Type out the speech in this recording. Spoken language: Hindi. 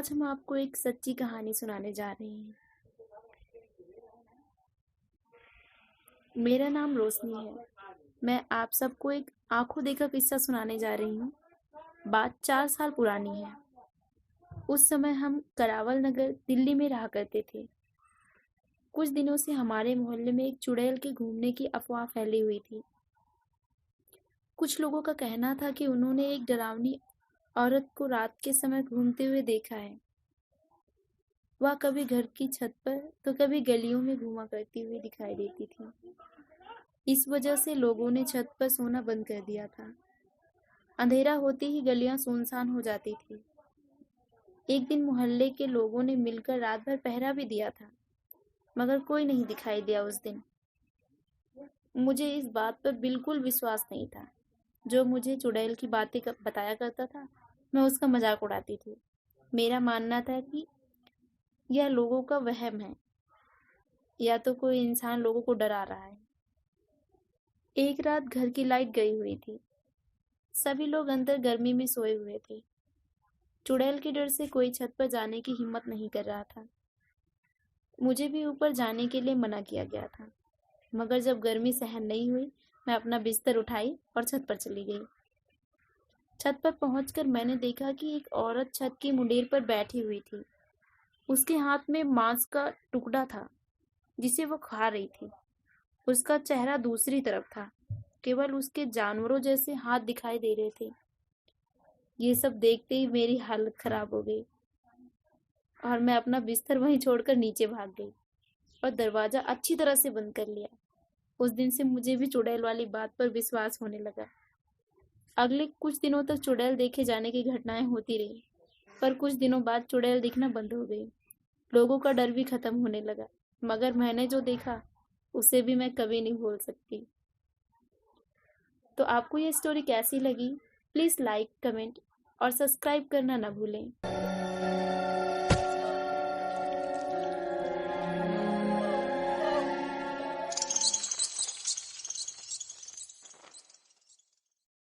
आज हम आपको एक सच्ची कहानी सुनाने जा रहे हैं। मेरा नाम रोशनी है। मैं आप सबको एक आंखों देखा किस्सा सुनाने जा रही हूँ। बात 4 साल पुरानी है। उस समय हम करावल नगर दिल्ली में रहा करते थे। कुछ दिनों से हमारे मोहल्ले में एक चुड़ैल के घूमने की अफवाह फैली हुई थी। कुछ लोगों का कहना था कि उन्होंने एक डरावनी औरत को रात के समय घूमते हुए देखा है। वह कभी घर की छत पर तो कभी गलियों में घूमा करती हुई दिखाई देती थी। इस वजह से लोगों ने छत पर सोना बंद कर दिया था। अंधेरा होते ही गलियां सुनसान हो जाती थी। एक दिन मोहल्ले के लोगों ने मिलकर रात भर पहरा भी दिया था, मगर कोई नहीं दिखाई दिया उस दिन। मुझे इस बात पर बिल्कुल विश्वास नहीं था। जो मुझे चुड़ैल की बातें बताया करता था, मैं उसका मजाक उड़ाती थी। मेरा मानना था कि यह लोगों का वहम है, या तो कोई इंसान लोगों को डरा रहा है। एक रात घर की लाइट गई हुई थी। सभी लोग अंदर गर्मी में सोए हुए थे। चुड़ैल के डर से कोई छत पर जाने की हिम्मत नहीं कर रहा था। मुझे भी ऊपर जाने के लिए मना किया गया था, मगर जब गर्मी सहन नहीं हुई, मैं अपना बिस्तर उठाई और छत पर चली गई। छत पर पहुंचकर मैंने देखा कि एक औरत छत की मुंडेर पर बैठी हुई थी। उसके हाथ में मांस का टुकड़ा था, जिसे वो खा रही थी। उसका चेहरा दूसरी तरफ था। केवल उसके जानवरों जैसे हाथ दिखाई दे रहे थे। ये सब देखते ही मेरी हालत खराब हो गई और मैं अपना बिस्तर वहीं छोड़कर नीचे भाग गई और दरवाजा अच्छी तरह से बंद कर लिया। उस दिन से मुझे भी चुड़ैल वाली बात पर विश्वास होने लगा। अगले कुछ दिनों तक चुड़ैल देखे जाने की घटनाएं होती रही, पर कुछ दिनों बाद चुड़ैल दिखना बंद हो गई। लोगों का डर भी खत्म होने लगा, मगर मैंने जो देखा उसे भी मैं कभी नहीं भूल सकती। तो आपको ये स्टोरी कैसी लगी? प्लीज़ लाइक, कमेंट और सब्सक्राइब करना ना भूलें।